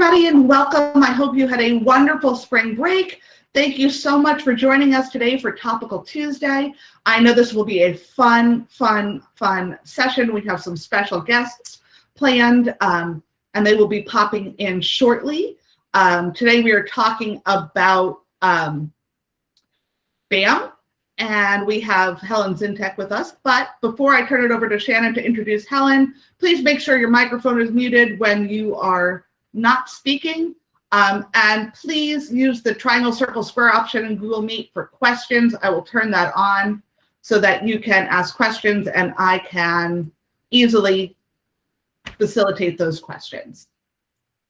everybody, and welcome. I hope you had a wonderful spring break. Thank you so much for joining us today for Topical Tuesday. I know this will be a fun session. We have some special guests planned, and they will be popping in shortly. Today we are talking about BAM, and we have Helen Zintek with us. But before I turn it over to Shannon to introduce Helen, please make sure your microphone is muted when you are not speaking. And please use the triangle, circle, square option in Google Meet for questions. I will turn that on so that you can ask questions and I can easily facilitate those questions.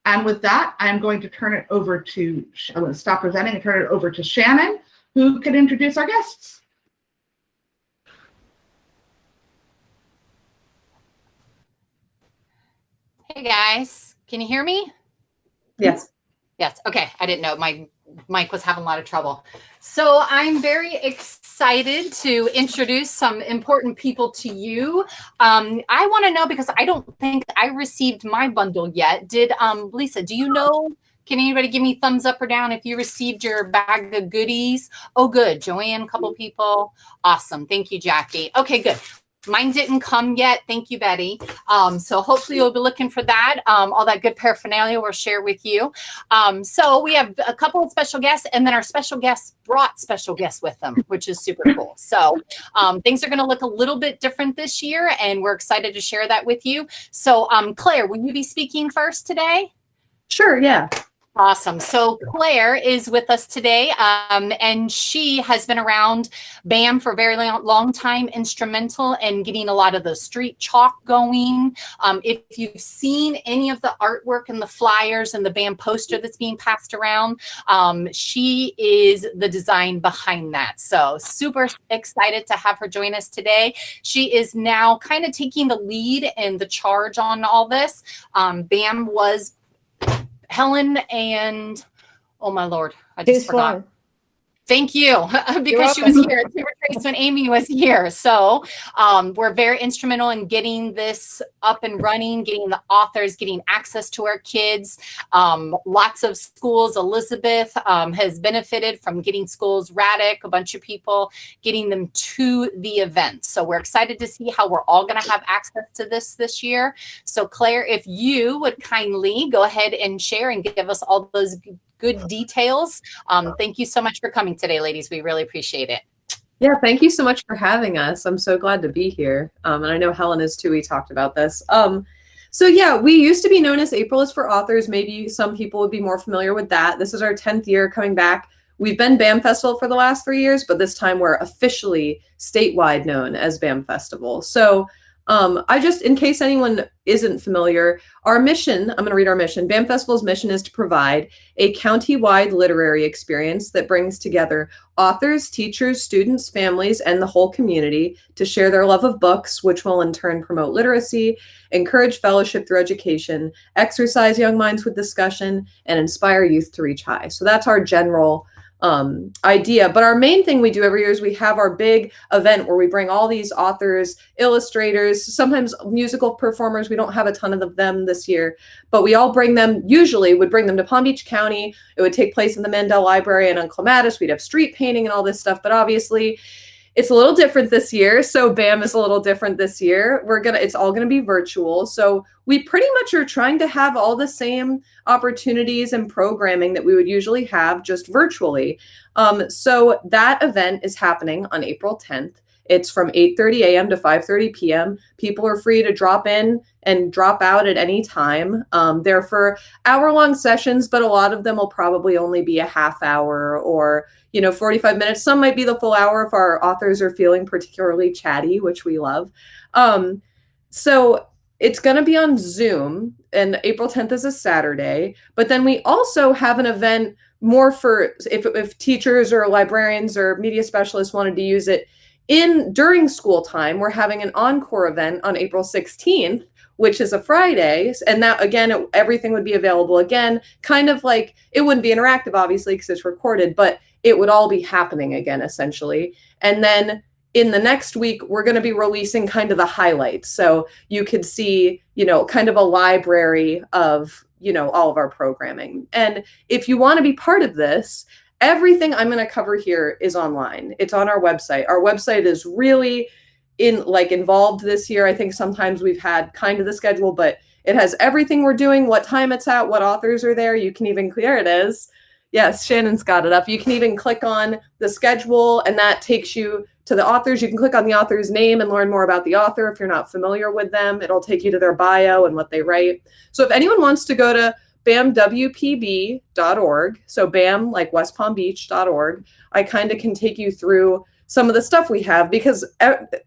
And with that, I'm going to turn it over to, I'm going to stop presenting and turn it over to Shannon, who can introduce our guests. Hey guys, can you hear me? Yes. Yes. Okay. I didn't know my mic was having a lot of trouble. So I'm very excited to introduce some important people to you. I want to know, because I don't think I received my bundle yet. Did Lisa, do you know? Can anybody give me thumbs up or down if you received your bag of goodies? Oh, good. Joanne, a couple people. Awesome. Thank you, Jackie. Okay, good. Mine didn't come yet. Thank you, Betty. So hopefully you'll be looking for that. All that good paraphernalia we'll share with you. So we have a couple of special guests, and then our special guests brought special guests with them, which is super cool. So things are going to look a little bit different this year, and we're excited to share that with you. So Claire, will you be speaking first today? Sure, yeah. Awesome. So Claire is with us today, and she has been around BAM for a very long time, instrumental in getting a lot of the street chalk going. If you've seen any of the artwork and the flyers and the BAM poster that's being passed around, she is the design behind that. So super excited to have her join us today. She is now kind of taking the lead and the charge on all this. BAM was Helen and, oh my Lord, I just forgot. Thank you, because she was here. Trace when Amy was here. So we're very instrumental in getting this up and running, getting the authors, getting access to our kids. Lots of schools, Elizabeth has benefited from getting schools, Raddick, a bunch of people, getting them to the event. So we're excited to see how we're all going to have access to this year. So Claire, if you would kindly go ahead and share and give us all those good details. Thank you so much for coming today, ladies. We really appreciate it. Yeah, thank you so much for having us. I'm so glad to be here. And I know Helen is too. We talked about this. So yeah, we used to be known as April is for Authors. Maybe some people would be more familiar with that. This is our 10th year coming back. We've been BAM Festival for the last 3 years, but this time we're officially statewide known as BAM Festival. So in case anyone isn't familiar, our mission, I'm going to read our mission. BAM Festival's mission is to provide a county-wide literary experience that brings together authors, teachers, students, families, and the whole community to share their love of books, which will in turn promote literacy, encourage fellowship through education, exercise young minds with discussion, and inspire youth to reach high. So that's our general idea. But our main thing we do every year is we have our big event where we bring all these authors, illustrators, sometimes musical performers. We don't have a ton of them this year, but we all bring them, usually would bring them to Palm Beach County. It would take place in the Mandel Library and on Clematis. We'd have street painting and all this stuff, but obviously it's a little different this year. So BAM is a little different this year. It's all gonna be virtual. So we pretty much are trying to have all the same opportunities and programming that we would usually have, just virtually. So that event is happening on April 10th. It's from 8:30 a.m. to 5:30 p.m. People are free to drop in and drop out at any time. They're for hour-long sessions, but a lot of them will probably only be a half hour or 45 minutes. Some might be the full hour if our authors are feeling particularly chatty, which we love. So it's going to be on Zoom, and April 10th is a Saturday. But then we also have an event more for if teachers or librarians or media specialists wanted to use it during school time. We're having an encore event on April 16th, which is a Friday. And that, again, everything would be available again, kind of like, it wouldn't be interactive, obviously, because it's recorded, but it would all be happening again, essentially. And then in the next week, we're going to be releasing kind of the highlights. So you could see, kind of a library of, you know, all of our programming. And if you want to be part of this, everything I'm going to cover here is online. It's on our website. Our website is really involved this year. I think sometimes we've had kind of the schedule, but it has everything we're doing, what time it's at, what authors are there. You can even, there it is. Yes, Shannon's got it up. You can even click on the schedule and that takes you to the authors. You can click on the author's name and learn more about the author if you're not familiar with them. It'll take you to their bio and what they write. So if anyone wants to go to bamwpb.org, so BAM like West Palm Beach.org, I kind of can take you through some of the stuff we have because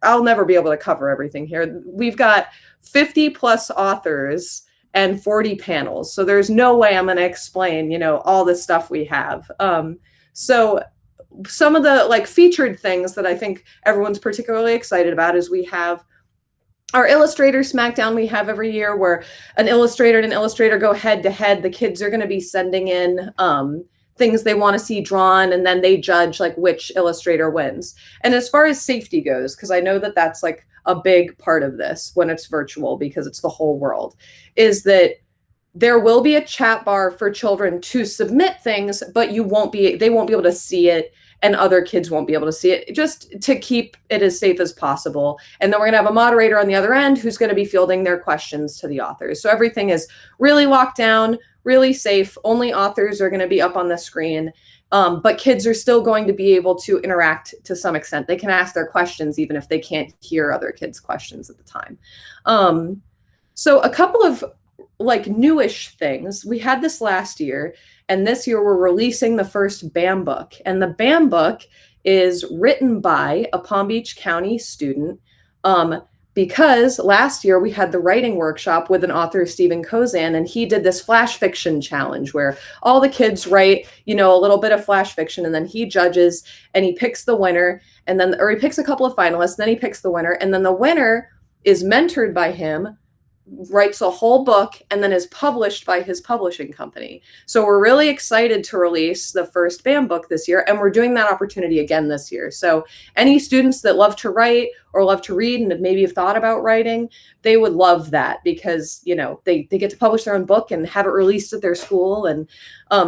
I'll never be able to cover everything here. We've got 50 plus authors and 40 panels. So there's no way I'm going to explain, you know, all the stuff we have. So some of the like featured things that I think everyone's particularly excited about is we have our Illustrator Smackdown we have every year where an illustrator and an illustrator go head to head. The kids are going to be sending in things they want to see drawn, and then they judge like which illustrator wins. And as far as safety goes, because I know that that's like a big part of this when it's virtual because it's the whole world, is that there will be a chat bar for children to submit things, but they won't be able to see it and other kids won't be able to see it, just to keep it as safe as possible. And then we're gonna have a moderator on the other end who's gonna be fielding their questions to the authors. So everything is really locked down, really safe. Only authors are gonna be up on the screen, but kids are still going to be able to interact to some extent. They can ask their questions even if they can't hear other kids' questions at the time. So a couple of like newish things. We had this last year, and this year we're releasing the first BAM book. And the BAM book is written by a Palm Beach County student because last year we had the writing workshop with an author, Stephen Kozan, and he did this flash fiction challenge where all the kids write, you know, a little bit of flash fiction, and then he judges and he picks the winner, and then, or he picks a couple of finalists, and then he picks the winner, and then the winner is mentored by him, writes a whole book, and then is published by his publishing company. So we're really excited to release the first BAM book this year, and we're doing that opportunity again this year. So any students that love to write or love to read and maybe have thought about writing, they would love that because, you know, they get to publish their own book and have it released at their school. And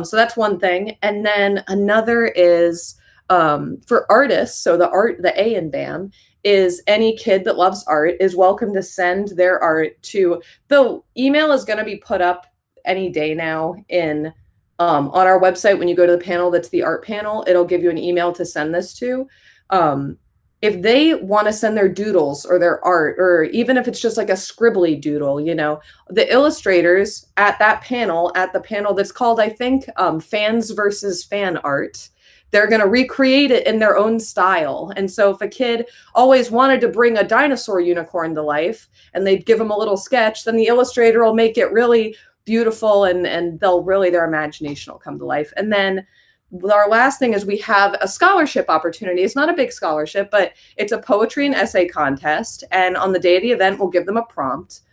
so that's one thing. And then another is for artists. So the A in BAM is any kid that loves art is welcome to send their art to, the email is going to be put up any day now in on our website. When you go to the panel, that's the art panel, it'll give you an email to send this to. If they want to send their doodles or their art, or even if it's just like a scribbly doodle, you know, the illustrators at that panel, at the panel that's called, I think, Fans versus Fan Art, they're going to recreate it in their own style. And so if a kid always wanted to bring a dinosaur unicorn to life and they'd give them a little sketch, then the illustrator will make it really beautiful, and they'll really, their imagination will come to life. And then our last thing is we have a scholarship opportunity. It's not a big scholarship, but it's a poetry and essay contest. And on the day of the event, we'll give them a prompt.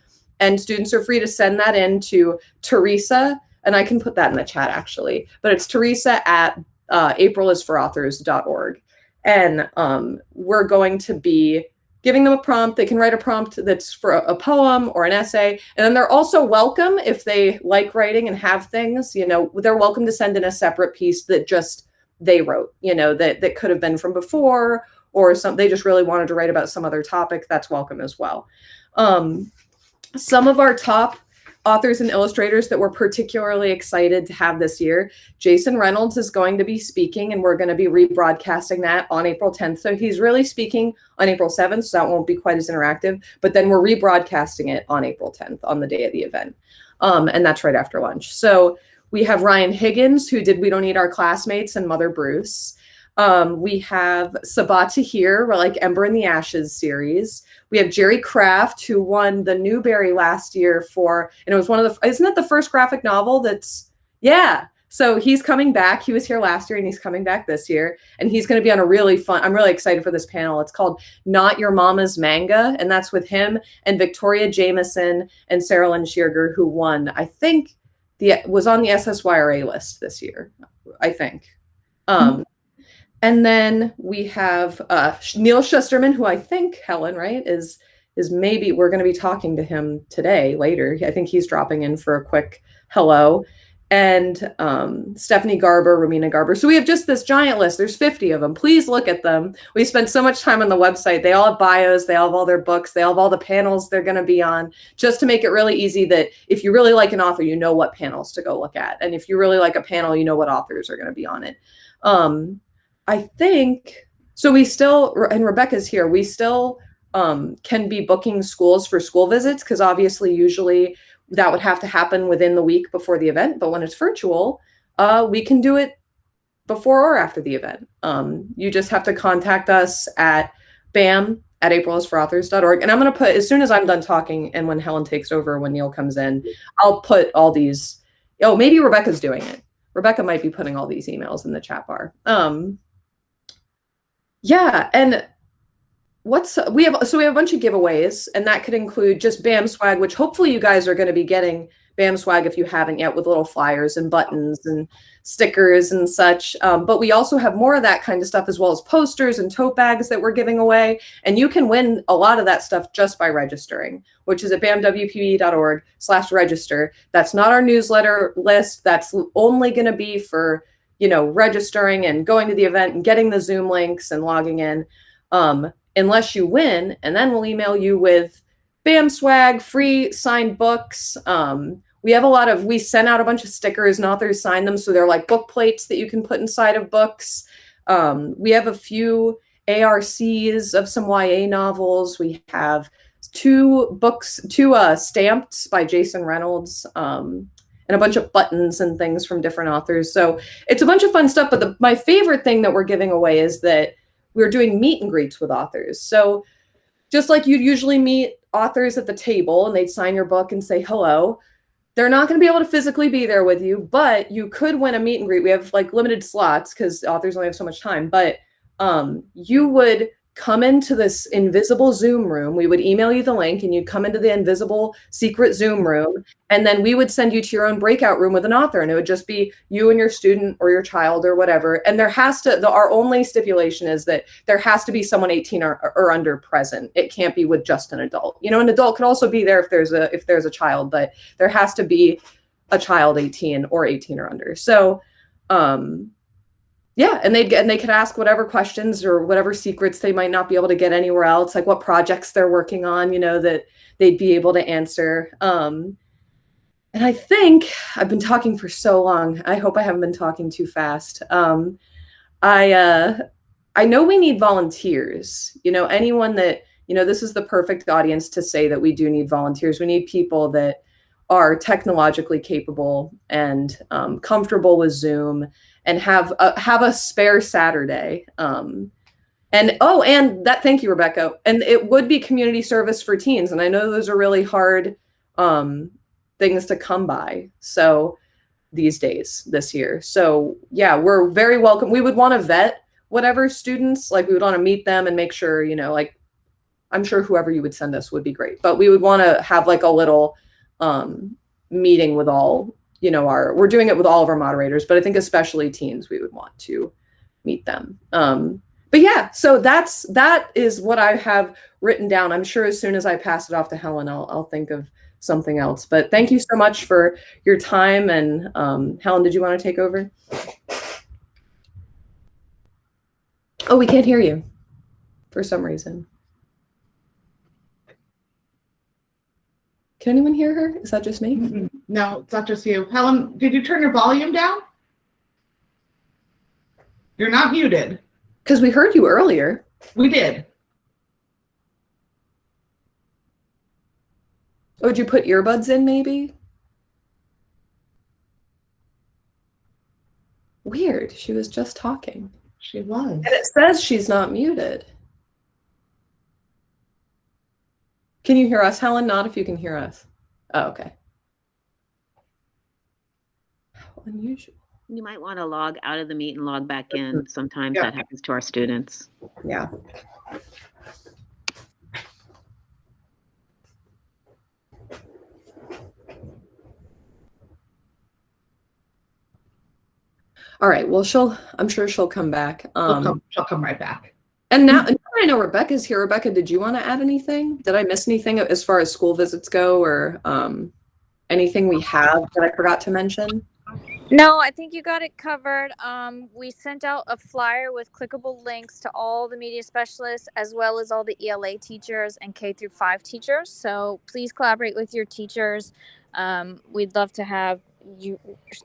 And students are free to send that in to Teresa, and I can put that in the chat actually, but it's Teresa at aprilisforauthors.org. And we're going to be giving them a prompt. They can write a prompt that's for a poem or an essay. And then they're also welcome, if they like writing and have things, you know, they're welcome to send in a separate piece that just they wrote, you know, that could have been from before, or they just really wanted to write about some other topic. That's welcome as well. Some of our top authors and illustrators that we're particularly excited to have this year, Jason Reynolds is going to be speaking, and we're going to be rebroadcasting that on April 10th. So he's really speaking on April 7th, so that won't be quite as interactive, but then we're rebroadcasting it on April 10th on the day of the event. And that's right after lunch. So we have Ryan Higgins, who did We Don't Need Our Classmates and Mother Bruce. We have Sabah Tahir, like Ember in the Ashes series. We have Jerry Kraft, who won the Newbery last year for, and it was one of the, isn't that the first graphic novel that's, yeah. So he's coming back. He was here last year and he's coming back this year. And he's going to be on a really fun, I'm really excited for this panel. It's called Not Your Mama's Manga. And that's with him and Victoria Jameson and Sarah Lynn Shearger, who won, I think, was on the SSYRA list this year, I think. And then we have Neil Schusterman, who I think, Helen, right, is is maybe we're going to be talking to him today, later. I think he's dropping in for a quick hello. And Stephanie Garber, Romina Garber. So we have just this giant list. There's 50 of them. Please look at them. We spent so much time on the website. They all have bios. They all have all their books. They all have all the panels they're going to be on, just to make it really easy that if you really like an author, you know what panels to go look at. And if you really like a panel, you know what authors are going to be on it. I think, so we still, and Rebecca's here, we still can be booking schools for school visits, because obviously usually that would have to happen within the week before the event. But when it's virtual, we can do it before or after the event. You just have to contact us at bam@aprilisforauthors.org. And I'm going to put, as soon as I'm done talking and when Helen takes over, when Neil comes in, I'll put all these. Oh, maybe Rebecca's doing it. Rebecca might be putting all these emails in the chat bar. Yeah, and we have a bunch of giveaways, and that could include just BAM swag, which hopefully you guys are going to be getting BAM swag if you haven't yet, with little flyers and buttons and stickers and such. But we also have more of that kind of stuff, as well as posters and tote bags that we're giving away. And you can win a lot of that stuff just by registering, which is at bamwpe.org/register. That's not our newsletter list. That's only going to be for, registering and going to the event and getting the Zoom links and logging in. Unless you win, and then we'll email you with BAM swag, free signed books. We sent out a bunch of stickers and authors sign them. So they're like book plates that you can put inside of books. We have a few ARCs of some YA novels. We have two stamped by Jason Reynolds, and a bunch of buttons and things from different authors. So it's a bunch of fun stuff. But my favorite thing that we're giving away is that we're doing meet and greets with authors. So just like you'd usually meet authors at the table and they'd sign your book and say hello, they're not going to be able to physically be there with you, but you could win a meet and greet. We have like limited slots because authors only have so much time, but you would come into this invisible Zoom room. We would email you the link and you'd come into the invisible secret Zoom room. And then we would send you to your own breakout room with an author. And it would just be you and your student or your child or whatever. And our only stipulation is that there has to be someone 18 or under present. It can't be with just an adult. An adult could also be there if there's a child, but there has to be a child 18 or 18 or under. So, yeah, and they could ask whatever questions or whatever secrets they might not be able to get anywhere else, like what projects they're working on, that they'd be able to answer. And I think I've been talking for so long. I hope I haven't been talking too fast. I know we need volunteers. Anyone that, this is the perfect audience to say that we do need volunteers. We need people that are technologically capable and comfortable with Zoom and have a spare Saturday. Thank you, Rebecca. And it would be community service for teens. And I know those are really hard things to come by. So these days, this year. So yeah, we're very welcome. We would want to vet whatever students, we would want to meet them and make sure, I'm sure whoever you would send us would be great, but we would want to have a little meeting with all, we're doing it with all of our moderators, but I think especially teens, we would want to meet them. But yeah, so that is what I have written down. I'm sure as soon as I pass it off to Helen, I'll think of something else. But thank you so much for your time. And Helen, did you want to take over? Oh, we can't hear you for some reason. Can anyone hear her? Is that just me? Mm-hmm. No, it's not just you. Helen, did you turn your volume down? You're not muted. Because we heard you earlier. We did. Oh, did you put earbuds in maybe? Weird. She was just talking. She was. And it says she's not muted. Can you hear us, Helen? Not if you can hear us. Oh, okay. How unusual. You might want to log out of the meet and log back in. Sometimes that happens to our students. Yeah. All right. Well, I'm sure she'll come back. She'll come right back. And now I know Rebecca's here. Rebecca, did you want to add anything? Did I miss anything as far as school visits go, or anything we have that I forgot to mention? No, I think you got it covered. We sent out a flyer with clickable links to all the media specialists as well as all the ELA teachers and K through 5 teachers. So please collaborate with your teachers. We'd love to have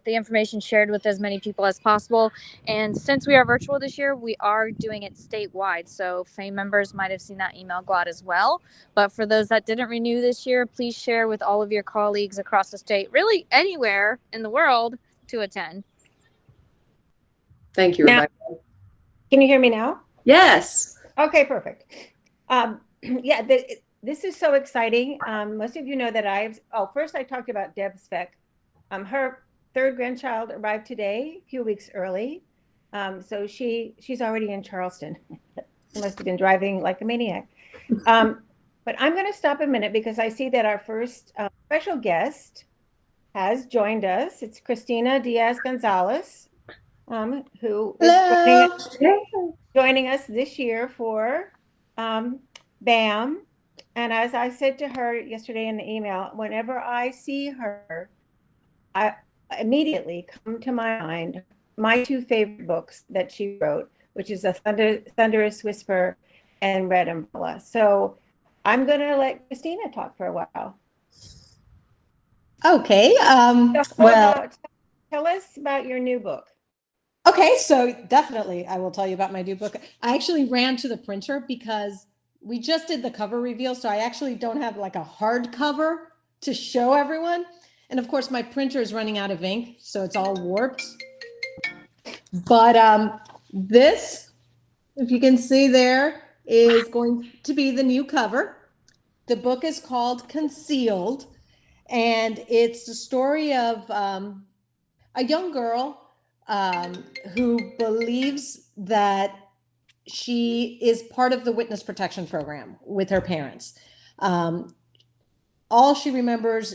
the information shared with as many people as possible. And since we are virtual this year, we are doing it statewide. So FAME members might have seen that email go out as well. But for those that didn't renew this year, please share with all of your colleagues across the state, really anywhere in the world, to attend. Thank you, Rebecca. Can you hear me now? Yes. Okay, perfect. Yeah, this is so exciting. Most of you know that first I talked about Deb Speck. Her third grandchild arrived today, a few weeks early. So she's already in Charleston. She must have been driving like a maniac. But I'm going to stop a minute because I see that our first special guest has joined us. It's Christina Diaz-Gonzalez, who is joining us this year for BAM. And as I said to her yesterday in the email, whenever I see her, I immediately come to my mind my 2 favorite books that she wrote, which is A Thunderous Whisper and Red Umbrella. So I'm going to let Christina talk for a while. Okay. Well, tell us about your new book. Okay, so definitely I will tell you about my new book. I actually ran to the printer because we just did the cover reveal, so I actually don't have like a hard cover to show everyone. And of course, my printer is running out of ink, so it's all warped. But this, if you can see there, is going to be the new cover. The book is called Concealed. And it's the story of a young girl who believes that she is part of the witness protection program with her parents. All she remembers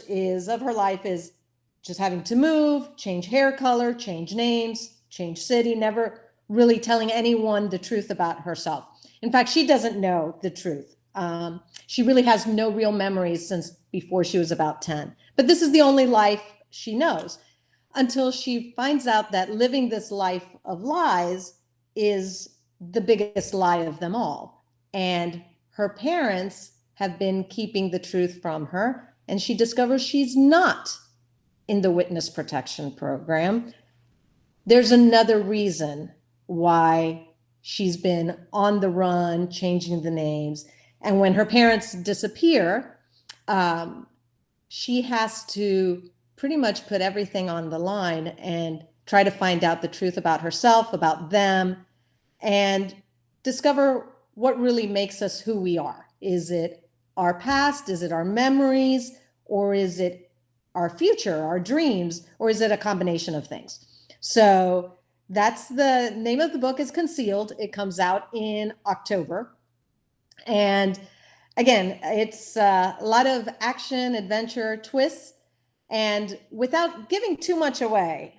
of her life is just having to move, change hair color, change names, change city, never really telling anyone the truth about herself. In fact, she doesn't know the truth. She really has no real memories since before she was about 10. But this is the only life she knows until she finds out that living this life of lies is the biggest lie of them all. And her parents have been keeping the truth from her. And she discovers she's not in the witness protection program. There's another reason why she's been on the run, changing the names. And when her parents disappear, she has to pretty much put everything on the line and try to find out the truth about herself, about them, and discover what really makes us who we are. Is it our past? Is it our memories? Or is it our future, our dreams? Or is it a combination of things? So that's the name of the book, is Concealed. It comes out in October. And again, it's a lot of action, adventure, twists. And without giving too much away,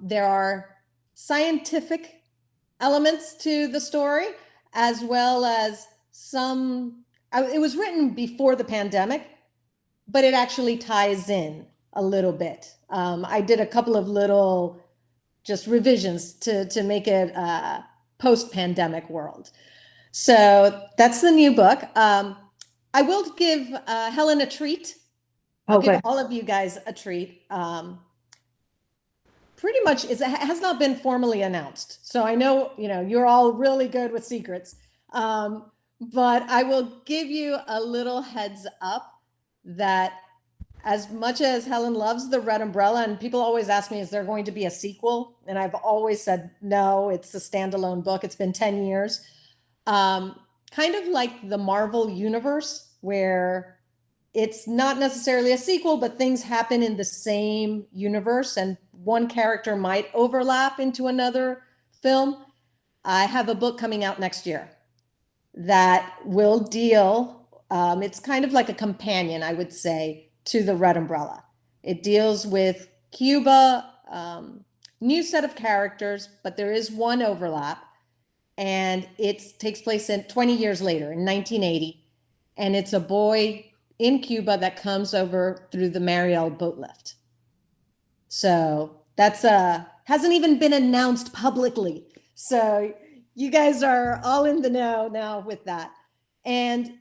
there are scientific elements to the story, as well as it was written before the pandemic, but it actually ties in a little bit. I did a couple of little just revisions to make it a post-pandemic world. So that's the new book. I will give Helen a treat. I'll give all of you guys a treat. Pretty much it has not been formally announced. So I know, you're all really good with secrets. But I will give you a little heads up that as much as Helen loves the Red Umbrella, and people always ask me, is there going to be a sequel? And I've always said, no, it's a standalone book. It's been 10 years. Kind of like the Marvel universe, where it's not necessarily a sequel, but things happen in the same universe and one character might overlap into another film. I have a book coming out next year that will deal, it's kind of like a companion, I would say, to the Red Umbrella. It deals with Cuba, new set of characters, but there is one overlap. and it takes place in 20 years later in 1980. And it's a boy in Cuba that comes over through the Mariel boat lift. So that's hasn't even been announced publicly. So you guys are all in the know now with that. And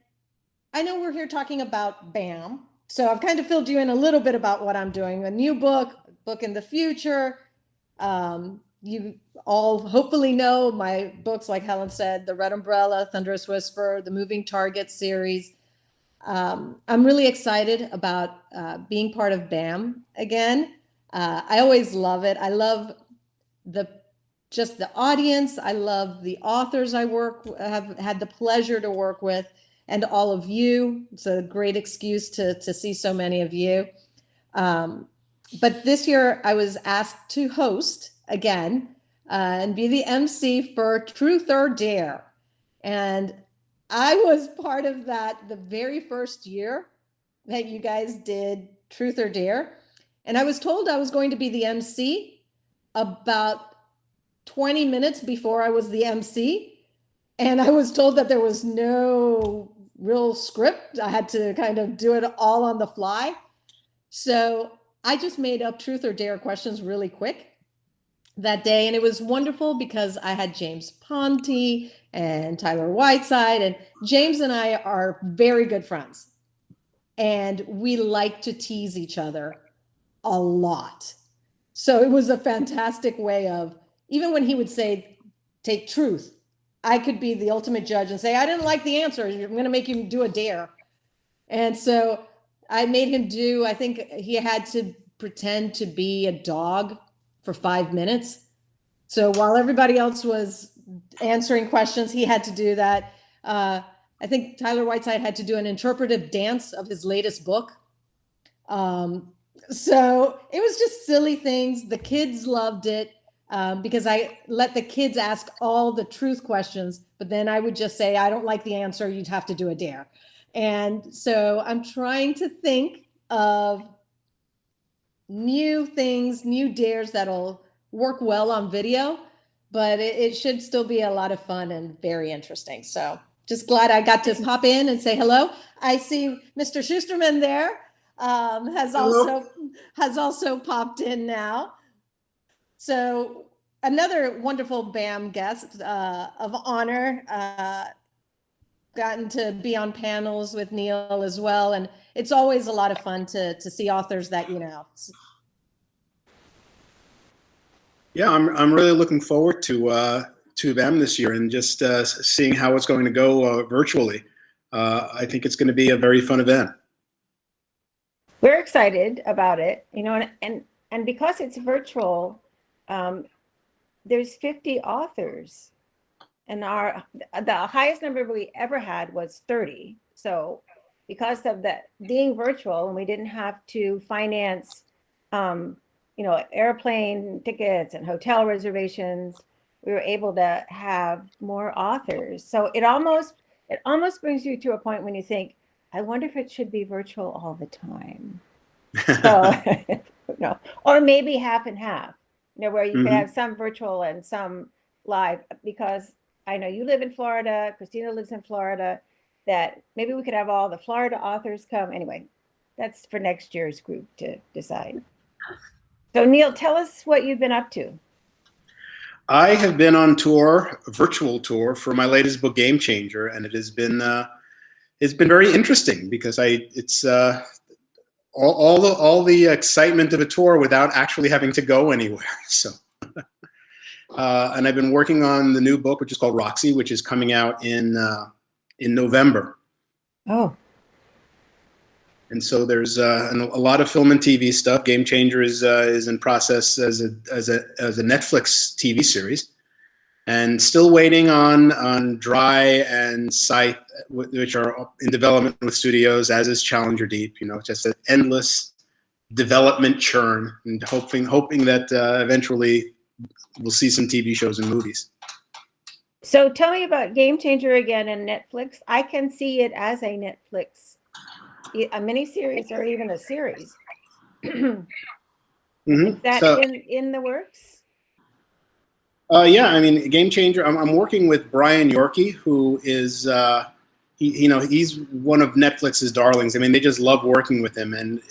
I know we're here talking about BAM. So I've kind of filled you in a little bit about what I'm doing. A new book in the future. You all hopefully know my books, like Helen said, The Red Umbrella, Thunderous Whisper, the Moving Target series. I'm really excited about being part of BAM again. I always love it. I love the audience. I love the authors I have had the pleasure to work with, and all of you. It's a great excuse to see so many of you. But this year I was asked to host again and be the MC for Truth or Dare. And I was part of that the very first year that you guys did Truth or Dare. And I was told I was going to be the MC about 20 minutes before I was the MC. And I was told that there was no real script. I had to kind of do it all on the fly. So I just made up Truth or Dare questions really quick that day. And it was wonderful because I had James Ponte and Tyler Whiteside, and James and I are very good friends. And we like to tease each other a lot. So it was a fantastic way of, even when he would say, take truth, I could be the ultimate judge and say, I didn't like the answer. I'm going to make you do a dare. And so I made him do, I think he had to pretend to be a dog for 5 minutes. So while everybody else was answering questions, he had to do that. I think Tyler Whiteside had to do an interpretive dance of his latest book. So it was just silly things. The kids loved it because I let the kids ask all the truth questions, but then I would just say, I don't like the answer. You'd have to do a dare. And so I'm trying to think of new things, new dares that'll work well on video, but it should still be a lot of fun and very interesting. So just glad I got to pop in and say hello. I see Mr. Schusterman there has also popped in now. So another wonderful BAM guest of honor, gotten to be on panels with Neil as well. And it's always a lot of fun to see authors that, you know. Yeah, I'm really looking forward to BAM this year and just seeing how it's going to go virtually. I think it's going to be a very fun event. We're excited about it, you know, and because it's virtual, there's 50 authors, and the highest number we ever had was 30. So because of that being virtual, and we didn't have to finance, you know, airplane tickets and hotel reservations, we were able to have more authors. So it almost brings you to a point when you think, I wonder if it should be virtual all the time. So, you know, or maybe half and half, you know, where you could have some virtual and some live, because I know you live in Florida, Christina lives in Florida, that maybe we could have all the Florida authors come. Anyway, that's for next year's group to decide. So Neil, tell us what you've been up to. I have been on tour, a virtual tour, for my latest book, Game Changer, and it's been very interesting because it's all the excitement of a tour without actually having to go anywhere. So, and I've been working on the new book, which is called Roxy, which is coming out in November. Oh. And so there's a lot of film and TV stuff. Game Changer is in process as a Netflix TV series, and still waiting on Dry and Scythe, which are in development with studios, as is Challenger Deep. You know, just an endless development churn, and hoping that eventually we'll see some TV shows and movies. So tell me about Game Changer again and Netflix. I can see it as a Netflix, a miniseries or even a series. Is that in the works? Yeah, I mean, Game Changer. I'm working with Brian Yorkie, who is, he's one of Netflix's darlings. I mean, they just love working with him, and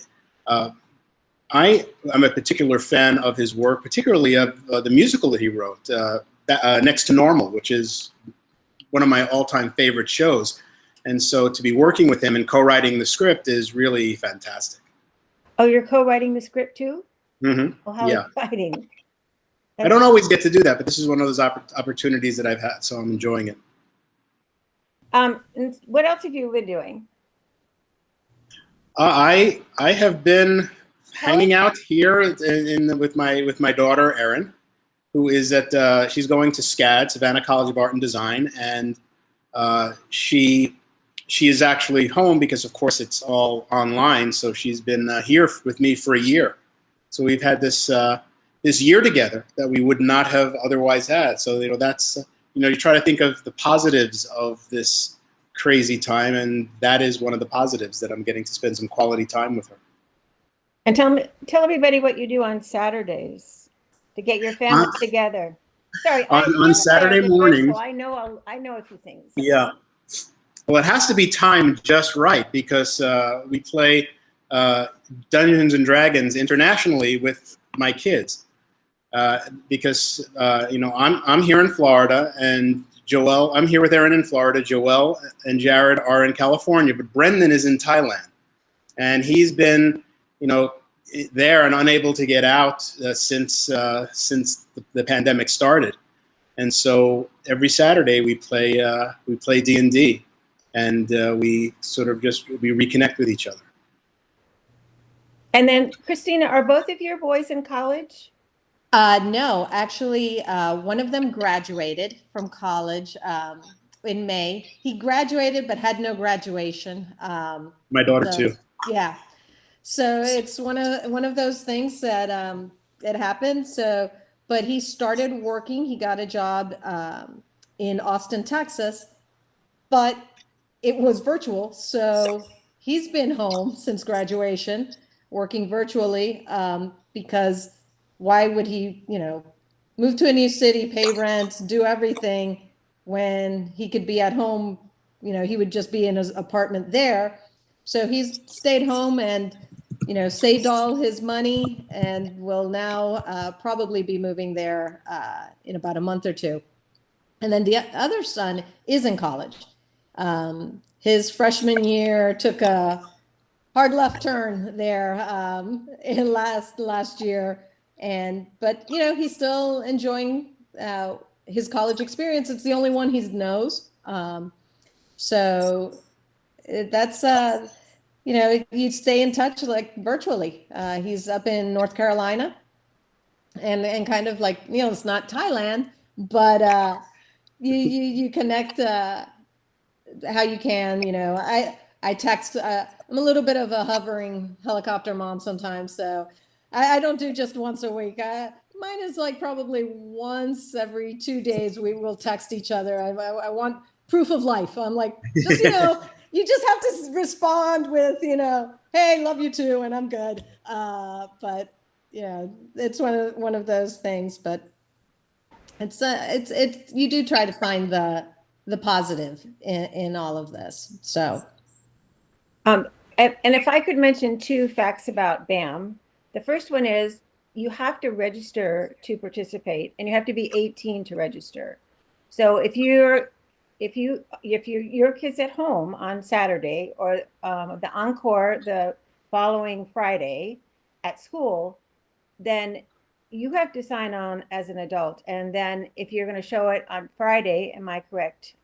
I'm a particular fan of his work, particularly of the musical that he wrote, Next to Normal, which is one of my all-time favorite shows. And so to be working with him and co-writing the script is really fantastic. Oh, you're co-writing the script too? Mm-hmm. Well, how exciting. I don't always get to do that, but this is one of those opportunities that I've had, so I'm enjoying it. And what else have you been doing? I have been hanging out here with my daughter Erin, who is at she's going to SCAD, Savannah College of Art and Design, and she is actually home because, of course, it's all online. So she's been here with me for a year. So we've had this this year together that we would not have otherwise had. So that's you try to think of the positives of this crazy time, and that is one of the positives, that I'm getting to spend some quality time with her. And tell everybody what you do on Saturdays to get your family together. Sorry, on Saturday morning. So I know a few things. Yeah. Well, it has to be timed just right, because we play Dungeons and Dragons internationally with my kids. Because I'm here in Florida, and I'm here with Erin in Florida. Joel and Jared are in California, but Brendan is in Thailand, and he's been, there and unable to get out since the pandemic started. And so every Saturday we play D&D, and we reconnect with each other. And then, Christina, are both of your boys in college? No, actually, one of them graduated from college in May. He graduated but had no graduation. My daughter too. Yeah, so it's one of those things that it happened. So, but he started working. He got a job in Austin, Texas, but it was virtual. So he's been home since graduation, working virtually because why would he, move to a new city, pay rent, do everything when he could be at home? He would just be in his apartment there. So he's stayed home and, saved all his money, and will now probably be moving there in about a month or two. And then the other son is in college. His freshman year took a hard left turn there in last year. But he's still enjoying his college experience. It's the only one he knows. So that's you stay in touch like virtually. He's up in North Carolina, and kind of like, it's not Thailand, but you connect how you can. I text. I'm a little bit of a hovering helicopter mom sometimes, so I don't do just once a week. Mine is like probably once every 2 days we will text each other. I want proof of life. I'm like, just you just have to respond with, hey, love you too, and I'm good. But yeah, it's one of those things. But it's you do try to find the positive in all of this. So, and if I could mention 2 facts about BAM, the first one is you have to register to participate, and you have to be 18 to register. So if your kid's at home on Saturday, or the encore the following Friday at school, then you have to sign on as an adult. And then if you're going to show it on Friday, am I correct?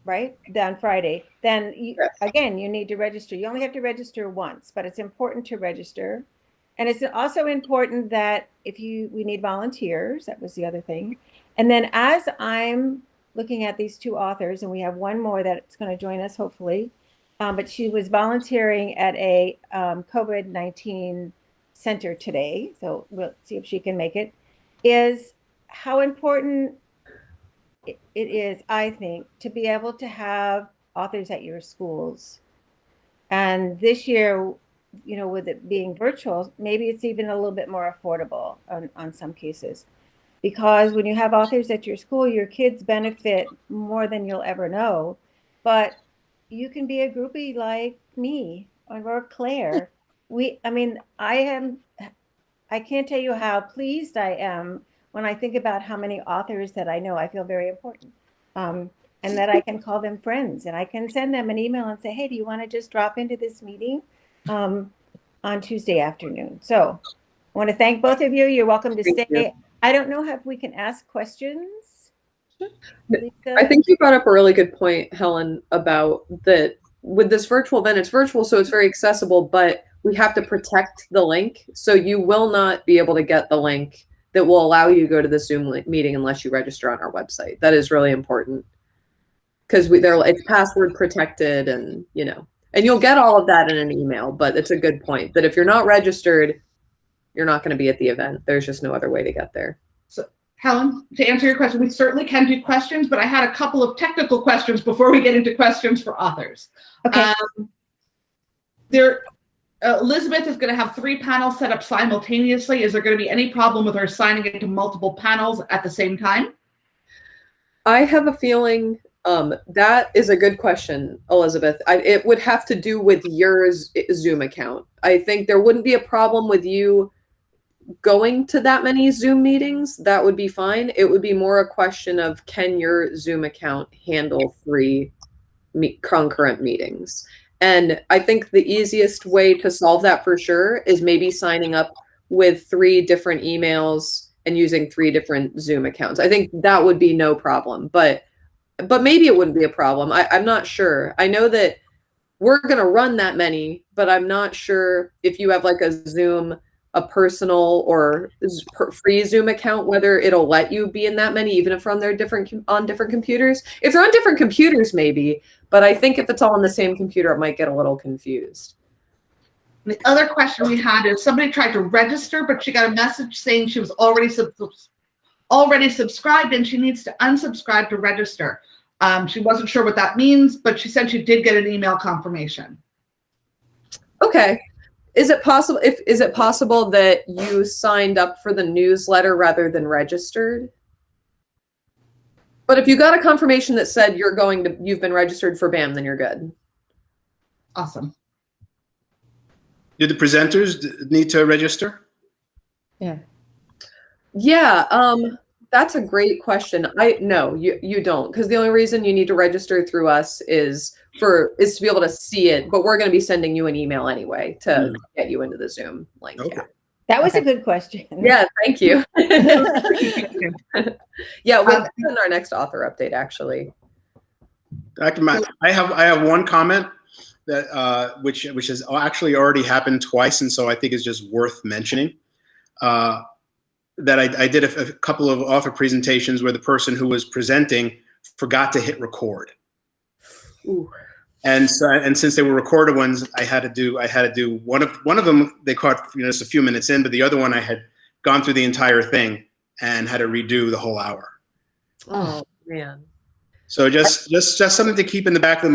Right? On Friday, then again, you need to register. You only have to register once, but it's important to register. And it's also important that we need volunteers. That was the other thing. And then as I'm looking at these 2 authors, and we have one more that's going to join us hopefully, but she was volunteering at a COVID-19 center today, so we'll see if she can make it, is how important it is, I think, to be able to have authors at your schools. And this year you know, with it being virtual, maybe it's even a little bit more affordable on some cases. Because when you have authors at your school, your kids benefit more than you'll ever know. But you can be a groupie like me or Claire. I can't tell you how pleased I am when I think about how many authors that I know. I feel very important. And that I can call them friends, and I can send them an email and say, hey, do you want to just drop into this meeting on Tuesday afternoon? So I want to thank both of you. You're welcome to stay. You. I don't know if we can ask questions. Lisa? I think you brought up a really good point, Helen, about that with this virtual event, it's virtual, so it's very accessible, but we have to protect the link. So you will not be able to get the link that will allow you to go to the Zoom meeting unless you register on our website. That is really important because it's password protected, and and you'll get all of that in an email. But it's a good point that if you're not registered, you're not going to be at the event. There's just no other way to get there. So, Helen, to answer your question, we certainly can do questions, but I had a couple of technical questions before we get into questions for authors. Okay. Elizabeth is going to have 3 panels set up simultaneously. Is there going to be any problem with her signing into multiple panels at the same time? I have a feeling that is a good question, Elizabeth. It would have to do with your Zoom account. I think there wouldn't be a problem with you going to that many Zoom meetings. That would be fine. It would be more a question of, can your Zoom account handle 3 concurrent meetings? And I think the easiest way to solve that for sure is maybe signing up with 3 different emails and using 3 different Zoom accounts. I think that would be no problem, but maybe it wouldn't be a problem. I'm not sure. I know that we're going to run that many, but I'm not sure if you have like a personal or free Zoom account, whether it'll let you be in that many, even if on different computers. If they're on different computers, maybe, but I think if it's all on the same computer, it might get a little confused. The other question we had is somebody tried to register, but she got a message saying she was already subscribed and she needs to unsubscribe to register. She wasn't sure what that means, but she said she did get an email confirmation. Okay. Is it possible that you signed up for the newsletter rather than registered? But if you got a confirmation that said you've been registered for BAM, then you're good. Awesome. Do the presenters need to register? Yeah. That's a great question. No, you don't, because the only reason you need to register through us is to be able to see it. But we're going to be sending you an email anyway to get you into the Zoom link. Okay. Yeah. That was a good question. Yeah, thank you. Yeah, we'll in our next author update, actually. Dr. Matt, I have one comment that which has actually already happened twice, and so I think is just worth mentioning. That I did a couple of author presentations where the person who was presenting forgot to hit record. Ooh. And since they were recorded ones, I had to do one of them. They caught just a few minutes in, but the other one I had gone through the entire thing and had to redo the whole hour. Oh man! So just something to keep in the back of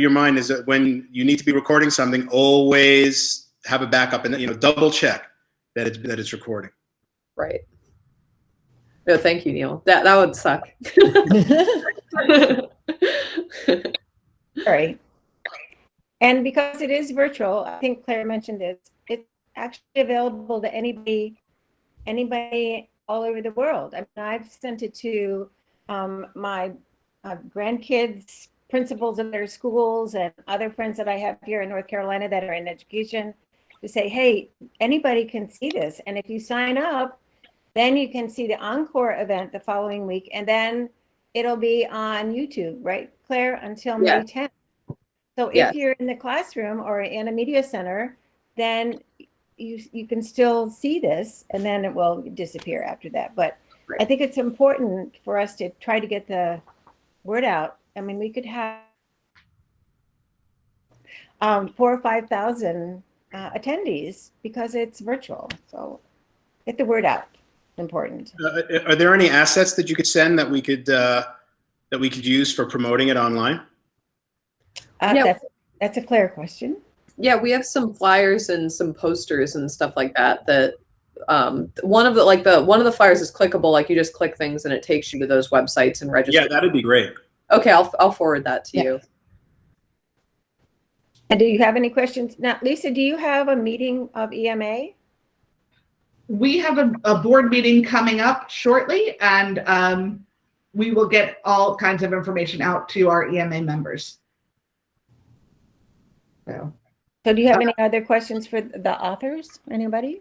your mind is that when you need to be recording something, always have a backup and double check that it's recording. Right. No, thank you, Neil. That would suck. All right. And because it is virtual, I think Claire mentioned this, it's actually available to anybody all over the world. I mean, I've sent it to my grandkids, principals of their schools, and other friends that I have here in North Carolina that are in education to say, hey, anybody can see this. And if you sign up, then you can see the encore event the following week, and then it'll be on YouTube, right, Claire, until May 10th. So if you're in the classroom or in a media center, then you can still see this, and then it will disappear after that. But I think it's important for us to try to get the word out. I mean, we could have 4,000 or 5,000 attendees because it's virtual. So get the word out. Important. Are there any assets that you could send that we could use for promoting it online? That's a Claire question. Yeah, we have some flyers and some posters and stuff like that. That one of the flyers is clickable. Like you just click things and it takes you to those websites and register. Yeah, that'd be great. Okay, I'll forward that to you. And do you have any questions? Now, Lisa, do you have a meeting of EMA? We have a board meeting coming up shortly, and we will get all kinds of information out to our EMA members. So do you have any other questions for the authors? Anybody?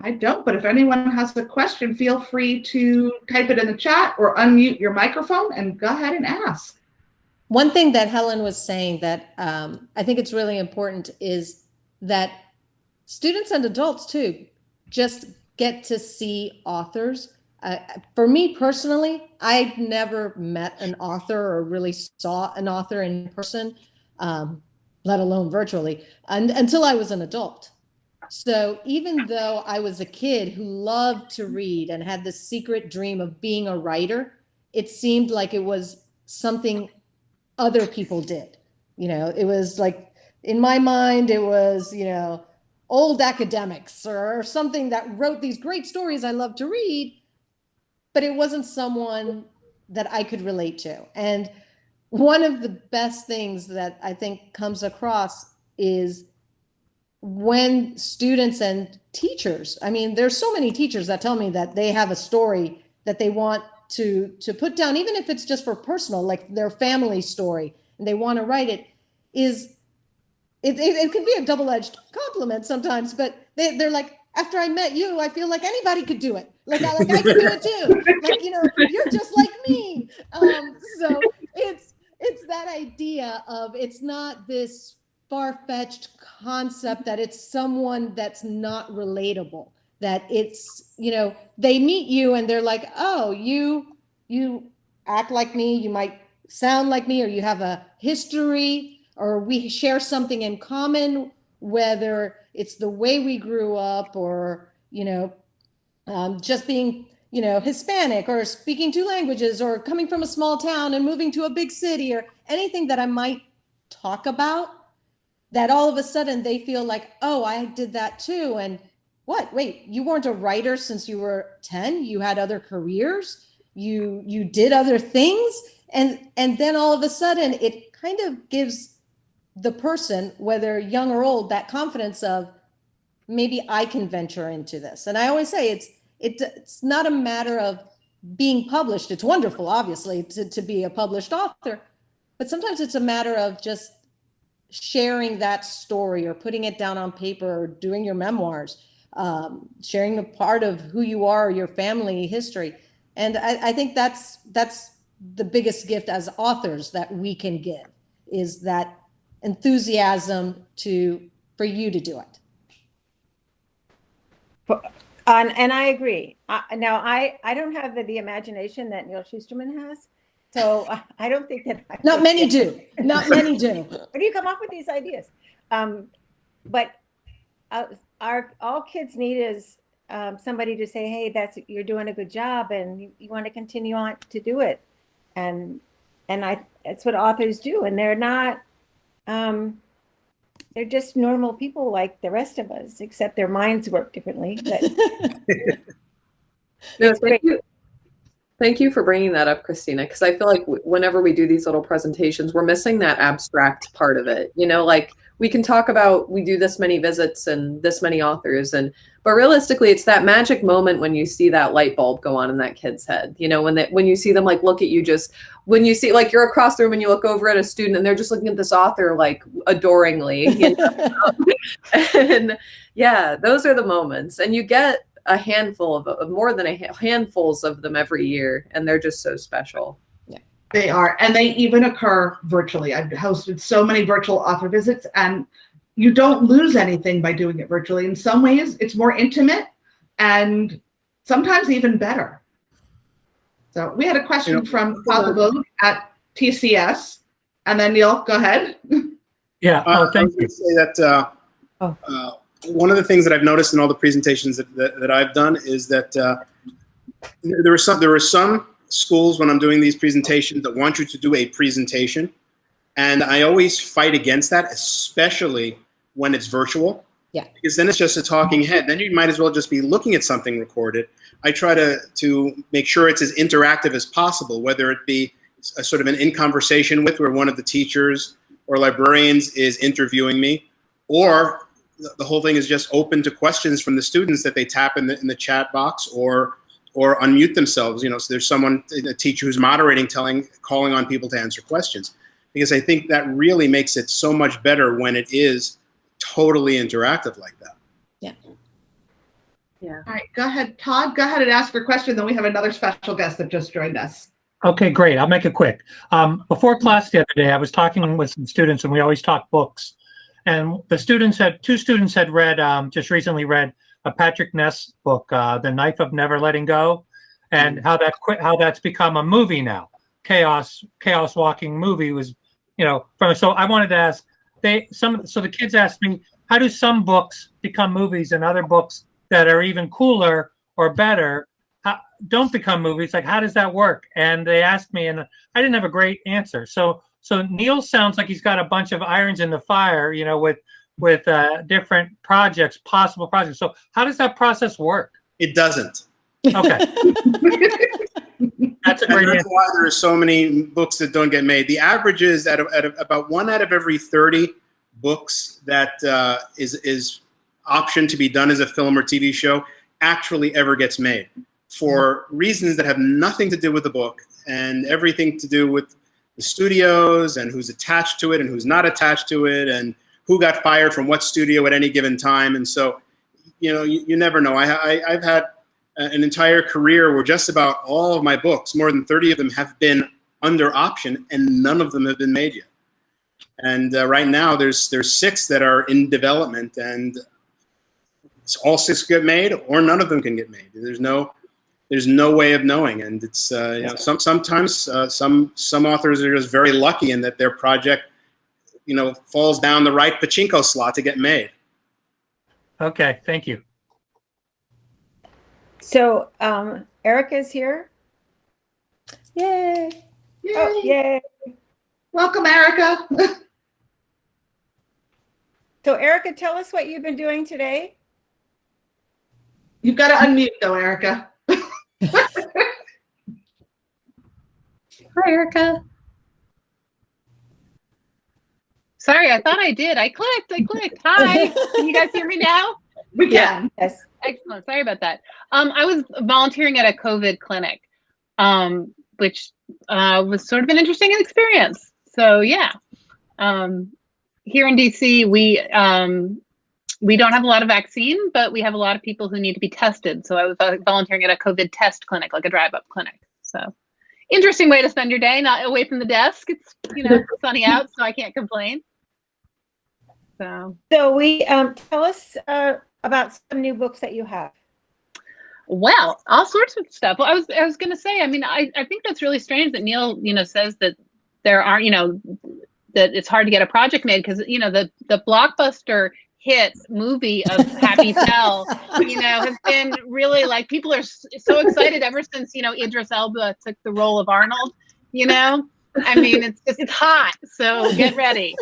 I don't, but if anyone has a question, feel free to type it in the chat or unmute your microphone and go ahead and ask. One thing that Helen was saying that I think it's really important is that students and adults too just get to see authors. For me personally, I've never met an author or really saw an author in person, let alone virtually, until I was an adult. So even though I was a kid who loved to read and had this secret dream of being a writer, it seemed like it was something other people did. You know, it was like, in my mind, it was, you know, old academics or something that wrote these great stories I love to read, but it wasn't someone that I could relate to. And one of the best things that I think comes across is when students and teachers, I mean, there's so many teachers that tell me that they have a story that they want to put down, even if it's just for personal, like their family story, and they want to write it, it can be a double-edged compliment sometimes, but they're like, after I met you, I feel like anybody could do it. Like I could do it too. Like, you know, you're just like me. So it's that idea of, it's not this far-fetched concept that it's someone that's not relatable, that it's, you know, they meet you and they're like, oh, you act like me, you might sound like me, or you have a history, or we share something in common, whether it's the way we grew up, or, you know, just being, you know, Hispanic, or speaking two languages, or coming from a small town and moving to a big city, or anything that I might talk about, that all of a sudden they feel like, oh, I did that too. And what, wait, you weren't a writer since you were 10? You had other careers? You did other things? And then all of a sudden it kind of gives the person, whether young or old, that confidence of, maybe I can venture into this. And I always say it's not a matter of being published. It's wonderful, obviously, to be a published author, but sometimes it's a matter of just sharing that story, or putting it down on paper, or doing your memoirs, sharing a part of who you are, or your family history. And I think that's the biggest gift as authors that we can give, is that enthusiasm for you to do it. And I agree. Now, I don't have the imagination that Neil Schusterman has, so I don't think that. Not many do. Not many do. Where do you come up with these ideas? But all kids need is somebody to say, "Hey, you're doing a good job, and you want to continue on to do it." And that's what authors do, and they're not. They're just normal people like the rest of us, except their minds work differently. But no, thank you for bringing that up, Christina, because I feel like whenever we do these little presentations, we're missing that abstract part of it. You know, like we can talk about, we do this many visits and this many authors, but realistically, it's that magic moment when you see that light bulb go on in that kid's head. You know, when you see them like look at you, just when you see, like, you're across the room and you look over at a student and they're just looking at this author like adoringly. You know? And yeah, those are the moments, and you get a handful of more than handfuls of them every year, and they're just so special. Yeah, they are, and they even occur virtually. I've hosted so many virtual author visits, and you don't lose anything by doing it virtually. In some ways, it's more intimate, and sometimes even better. So we had a question from Topical at TCS, and then Neil, go ahead. Yeah, thank you. Say that one of the things that I've noticed in all the presentations that I've done is that there are some schools, when I'm doing these presentations, that want you to do a presentation, and I always fight against that, especially when it's virtual. Yeah. Because then it's just a talking head. Then you might as well just be looking at something recorded. I try to make sure it's as interactive as possible, whether it be a sort of an in conversation with where one of the teachers or librarians is interviewing me, or the whole thing is just open to questions from the students that they tap in the chat box or unmute themselves. You know, so there's someone, a teacher who's moderating, calling on people to answer questions. Because I think that really makes it so much better when it is totally interactive like that. Yeah. Yeah. All right, go ahead, Todd. Go ahead and ask your question. Then we have another special guest that just joined us. Okay, great. I'll make it quick. Before class the other day, I was talking with some students, and we always talk books. And two students had read, just recently read a Patrick Ness book, The Knife of Never Letting Go, and how that's become a movie now. Chaos Walking movie was, so I wanted to ask, so the kids asked me, how do some books become movies and other books that are even cooler or better don't become movies? Like, how does that work? And they asked me, and I didn't have a great answer. So Neil sounds like he's got a bunch of irons in the fire, with different possible projects. So how does that process work? It doesn't. Okay. That's a great answer. That's why there are so many books that don't get made. The average is at about 1 out of every 30 books that is optioned to be done as a film or TV show actually ever gets made, for reasons that have nothing to do with the book and everything to do with the studios and who's attached to it and who's not attached to it and who got fired from what studio at any given time. And so, you never know. I've had an entire career where just about all of my books, more than 30 of them, have been under option, and none of them have been made yet. And right now, there's 6 that are in development, and all 6 get made, or none of them can get made. There's no way of knowing, and it's sometimes some authors are just very lucky in that their project falls down the right pachinko slot to get made. Okay, thank you. So Erica's here. Yay. Yay. Oh, yay. Welcome, Erica. So Erica, tell us what you've been doing today. You've got to unmute though, Erica. Hi, Erica. Sorry, I thought I did. I clicked. Hi. Can you guys hear me now? We can. Yes. Excellent. Sorry about that. I was volunteering at a COVID clinic, which was sort of an interesting experience. So yeah, here in DC, we don't have a lot of vaccine, but we have a lot of people who need to be tested. So I was volunteering at a COVID test clinic, like a drive-up clinic. So interesting way to spend your day, not away from the desk. It's sunny out, so I can't complain. So we tell us about some new books that you have. Well, all sorts of stuff. Well, I was going to say, I mean, I think that's really strange that Neil, says that there are, that it's hard to get a project made because, the blockbuster hit movie of Happy Fell, has been really like, people are so excited ever since, Idris Elba took the role of Arnold, I mean, it's hot. So get ready.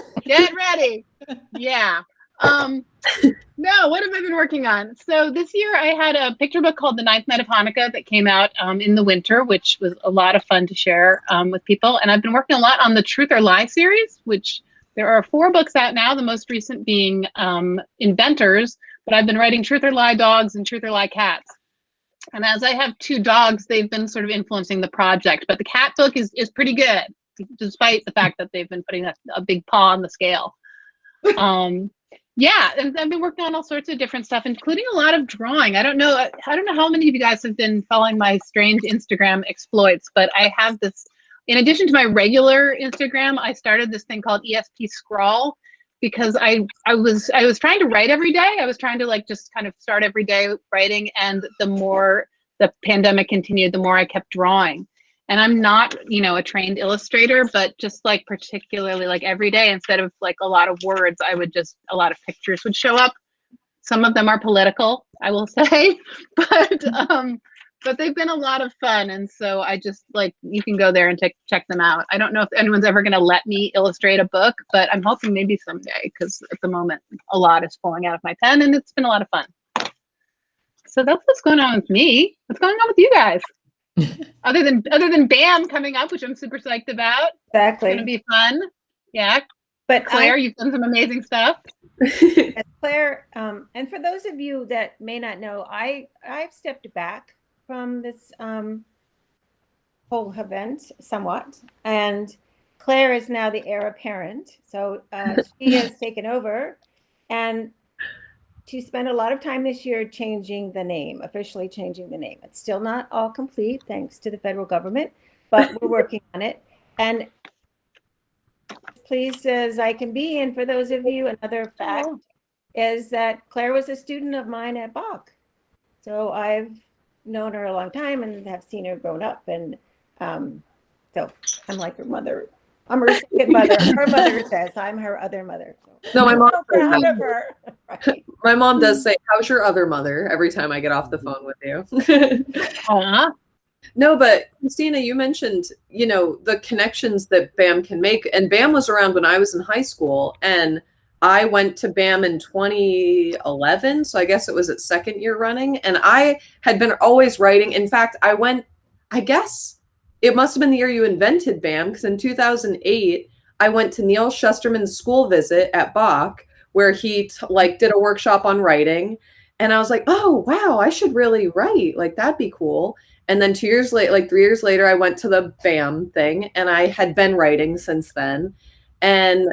Yeah. No, what have I been working on? So this year I had a picture book called The Ninth Night of Hanukkah that came out in the winter, which was a lot of fun to share with people. And I've been working a lot on the Truth or Lie series, which there are 4 books out now, the most recent being Inventors, but I've been writing Truth or Lie Dogs and Truth or Lie Cats. And as I have 2 dogs, they've been sort of influencing the project, but the cat book is pretty good, despite the fact that they've been putting a big paw on the scale. Yeah, and I've been working on all sorts of different stuff, including a lot of drawing. I don't know how many of you guys have been following my strange Instagram exploits, but I have this, in addition to my regular Instagram, I started this thing called ESP Scrawl because I was trying to write every day. I was trying to just kind of start every day writing, and the more the pandemic continued, the more I kept drawing. And I'm not, a trained illustrator, but just particularly every day, instead of a lot of words, a lot of pictures would show up. Some of them are political, I will say, but but they've been a lot of fun. And so I just like, you can go there and check them out. I don't know if anyone's ever going to let me illustrate a book, but I'm hoping maybe someday, because at the moment a lot is falling out of my pen and it's been a lot of fun. So that's what's going on with me. What's going on with you guys? other than BAM coming up, which I'm super psyched about. Exactly. It's going to be fun. Yeah. But Claire, you've done some amazing stuff. Claire, and for those of you that may not know, I've stepped back from this whole event somewhat, and Claire is now the heir apparent. So she has taken over, and she spent a lot of time this year changing the name, officially changing the name. It's still not all complete, thanks to the federal government, but we're working on it. And pleased as I can be, and for those of you, another fact is that Claire was a student of mine at Bach. So I've known her a long time and have seen her grown up, and so I'm like her mother. I'm her second mother. Her mother says I'm her other mother. So No, my mom. proud of her. Right. My mom does say, "How's your other mother?" every time I get off the phone with you. No, but Christina, you mentioned, you know, the connections that BAM can make, and BAM was around when I was in high school, and I went to BAM in 2011, so I guess it was its second year running, and I had been always writing. In fact, I guess it must have been the year you invented BAM, because in 2008, I went to Neil Shusterman's school visit at Bach, where he did a workshop on writing, and I was like, oh, wow, I should really write. Like, that'd be cool. And then 2 years later, 3 years later, I went to the BAM thing, and I had been writing since then. And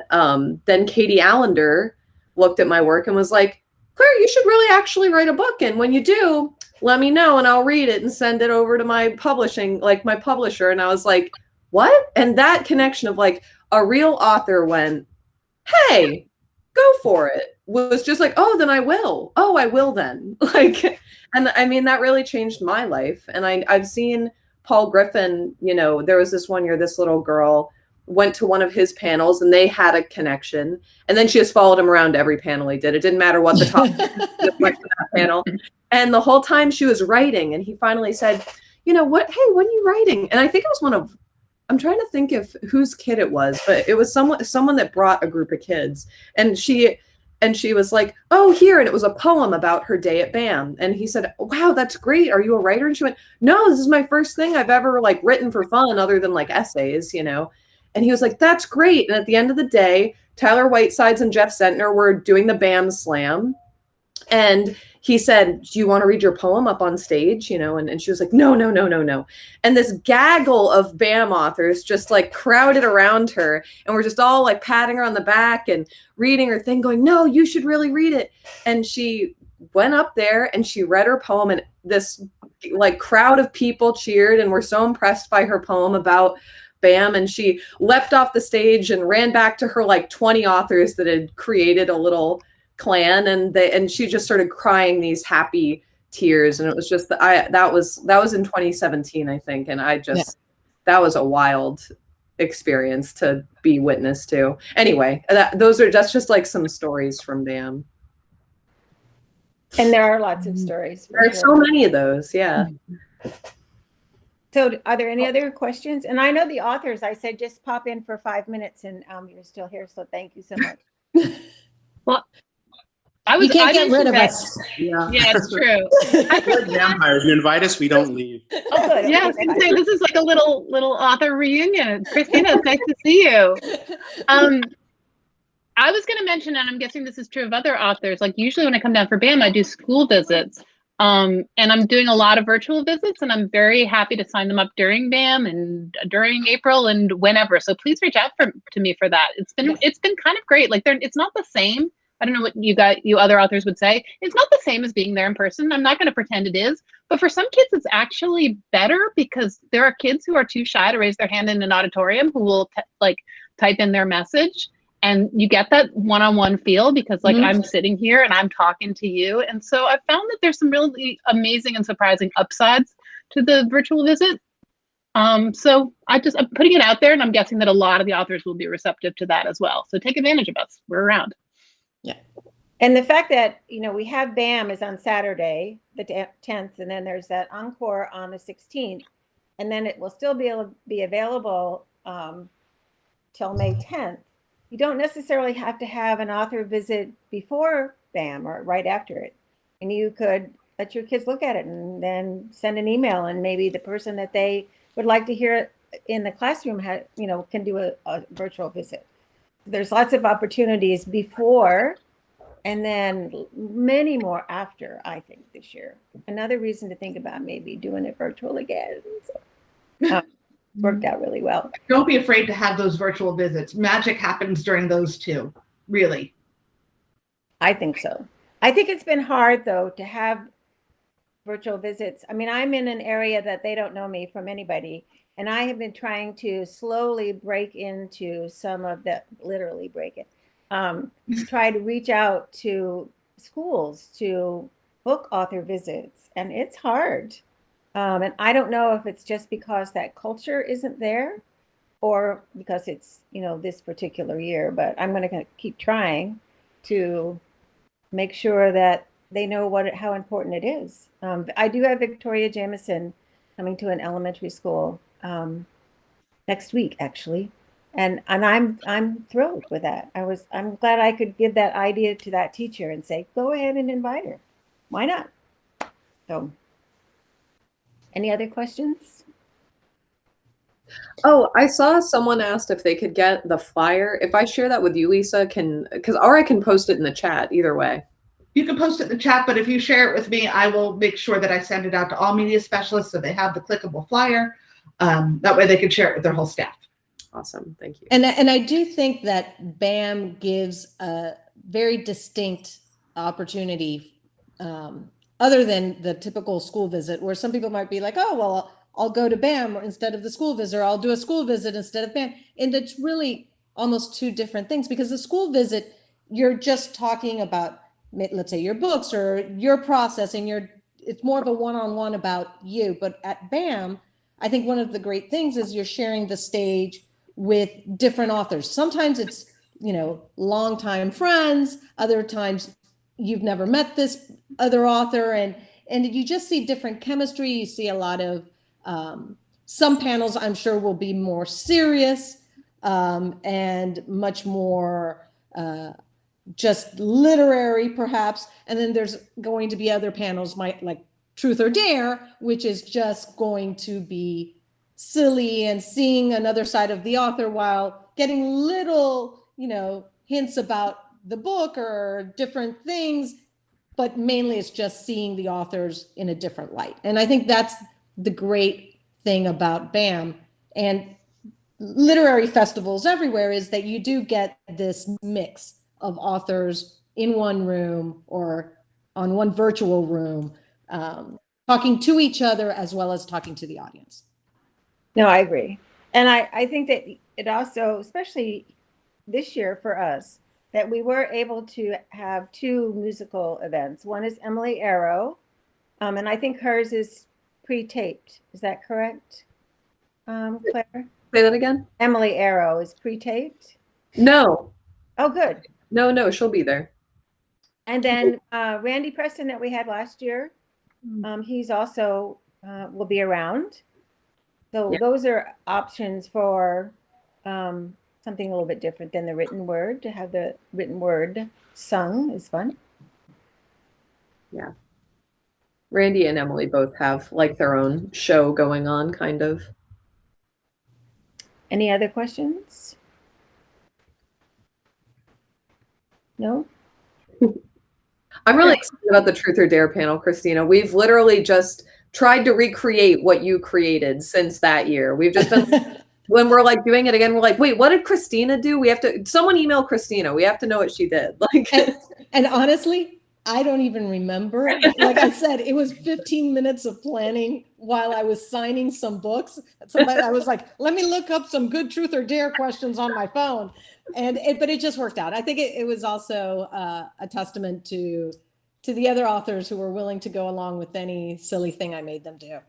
then Katie Allender looked at my work and was like, Claire, you should really actually write a book. And when you do, let me know and I'll read it and send it over to my my publisher. And I was like, what? And that connection of like a real author went, hey, go for it, was just like, oh, then I will. Oh, I will then. And I mean, that really changed my life. And I've seen Paul Griffin, you know, there was this one year, this little girl went to one of his panels and they had a connection. And then she just followed him around every panel he did. It didn't matter what the topic just went to that panel. And the whole time she was writing, and he finally said, you know what, hey, what are you writing? And I think it was I'm trying to think of whose kid it was, but it was someone that brought a group of kids. And she was like, oh, here. And it was a poem about her day at BAM. And he said, wow, that's great. Are you a writer? And she went, no, this is my first thing I've ever written for fun other than essays, you know? And he was like, that's great. And at the end of the day, Tyler Whitesides and Jeff Sentner were doing the BAM Slam. And he said, do you want to read your poem up on stage? You know, and she was like, no. And this gaggle of BAM authors just crowded around her, and we're just all patting her on the back and reading her thing, going, no, you should really read it. And she went up there and she read her poem, and this crowd of people cheered and were so impressed by her poem about BAM. And she leapt off the stage and ran back to her 20 authors that had created a little clan, and she just started crying these happy tears. And it was just that was in 2017, I think. And that was a wild experience to be witness to. Anyway, that's just some stories from BAM. And there are lots of stories. There are so many of those. Yeah. So are there any other questions? And I know the authors, I said, just pop in for 5 minutes, and you're still here. So thank you so much. Well, You can't get rid of us. Yeah, it's true. We're vampires. You invite us, we don't leave. Oh, good. Yeah, I was gonna say, this is a little author reunion. Christina, it's nice to see you. I was going to mention, and I'm guessing this is true of other authors, usually when I come down for BAM, I do school visits. And I'm doing a lot of virtual visits, and I'm very happy to sign them up during BAM and during April and whenever. So please reach out to me for that. It's been kind of great. It's not the same. I don't know what you other authors would say. It's not the same as being there in person. I'm not going to pretend it is. But for some kids, it's actually better, because there are kids who are too shy to raise their hand in an auditorium who will type in their message. And you get that one-on-one feel, because I'm sitting here and I'm talking to you. And so I've found that there's some really amazing and surprising upsides to the virtual visit. So I'm putting it out there, and I'm guessing that a lot of the authors will be receptive to that as well. So take advantage of us. We're around. Yeah. And the fact that, we have BAM is on Saturday, the 10th, and then there's that encore on the 16th, and then it will still be available till May 10th. You don't necessarily have to have an author visit before BAM or right after it. And you could let your kids look at it and then send an email, and maybe the person that they would like to hear in the classroom can do a virtual visit. There's lots of opportunities before, and then many more after, I think, this year. Another reason to think about maybe doing it virtual again. So, worked out really well. Don't be afraid to have those virtual visits. Magic happens during those too, really. I think so. I think it's been hard, though, to have virtual visits. I mean, I'm in an area that they don't know me from anybody, and I have been trying to slowly break into some of the, literally break it, try to reach out to schools to book author visits, and it's hard. And I don't know if it's just because that culture isn't there or because it's, this particular year, but I'm going to keep trying to make sure that they know how important it is. I do have Victoria Jamison coming to an elementary school next week, actually. And I'm thrilled with that. I'm glad I could give that idea to that teacher and say, go ahead and invite her. Why not? So, any other questions? Oh, I saw someone asked if they could get the flyer. If I share that with you, Lisa, or I can post it in the chat, either way. You can post it in the chat, but if you share it with me, I will make sure that I send it out to all media specialists so they have the clickable flyer. That way they can share it with their whole staff. Awesome, thank you. And I do think that BAM gives a very distinct opportunity, other than the typical school visit, where some people might be like, oh, well, I'll go to BAM instead of the school visit, or I'll do a school visit instead of BAM. And it's really almost two different things, because the school visit, you're just talking about, let's say, your books or your processing, it's more of a one-on-one about you. But at BAM, I think one of the great things is you're sharing the stage with different authors. Sometimes it's, longtime friends, other times you've never met this other author, and you just see different chemistry. You see a lot of, some panels I'm sure will be more serious and much more just literary perhaps. And then there's going to be other panels like Truth or Dare, which is just going to be silly and seeing another side of the author while getting little, hints about the book or different things, but mainly it's just seeing the authors in a different light. And I think that's the great thing about BAM and literary festivals everywhere, is that you do get this mix of authors in one room or on one virtual room, talking to each other as well as talking to the audience. No, I agree. And I think that it also, especially this year for us, that we were able to have two musical events. One is Emily Arrow, and I think hers is pre-taped. Is that correct, Claire? Say that again? Emily Arrow is pre-taped? No. Oh, good. No, she'll be there. And then Randy Preston that we had last year, he's also will be around. So those are options for something a little bit different than the written word. To have the written word sung is fun. Yeah. Randy and Emily both have like their own show going on, kind of. Any other questions? No? I'm really excited about the Truth or Dare panel, Christina. We've literally just tried to recreate what you created since that year. We've just been, when we're like doing it again, we're like, wait, what did Christina do? We have to, someone email Christina. We have to know what she did. Like, and honestly, I don't even remember. Like I said, it was 15 minutes of planning while I was signing some books. Somebody, I was like, let me look up some good Truth or Dare questions on my phone. But it just worked out. I think it was also a testament to the other authors who were willing to go along with any silly thing I made them do.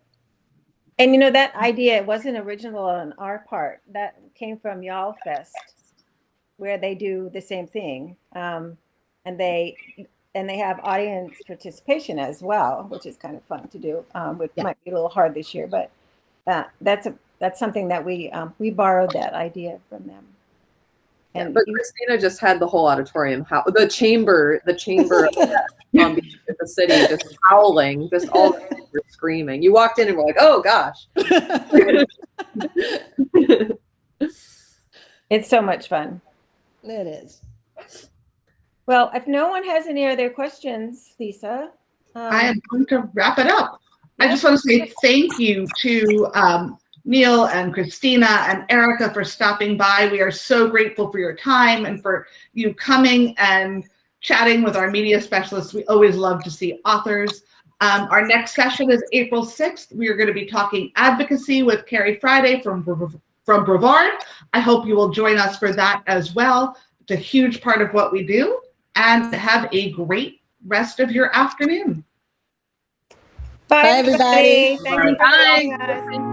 And that idea, it wasn't original on our part. That came from Y'all Fest, where they do the same thing. they have audience participation as well, which is kind of fun to do. Which might be a little hard this year, but that's something that we borrowed that idea from them. And but Christina just had the whole auditorium, the chamber of Palm Beach at the city, just howling, just all the kids were screaming. You walked in and were like, "Oh gosh!" It's so much fun. It is. Well, if no one has any other questions, Lisa, I am going to wrap it up. I just want to say thank you to Neil and Christina and Erica for stopping by. We are so grateful for your time and for you coming and chatting with our media specialists. We always love to see authors. Our next session is April 6th. We are going to be talking advocacy with Carrie Friday from Brevard. I hope you will join us for that as well. It's a huge part of what we do. And have a great rest of your afternoon. Bye, everybody. Thank you for joining us.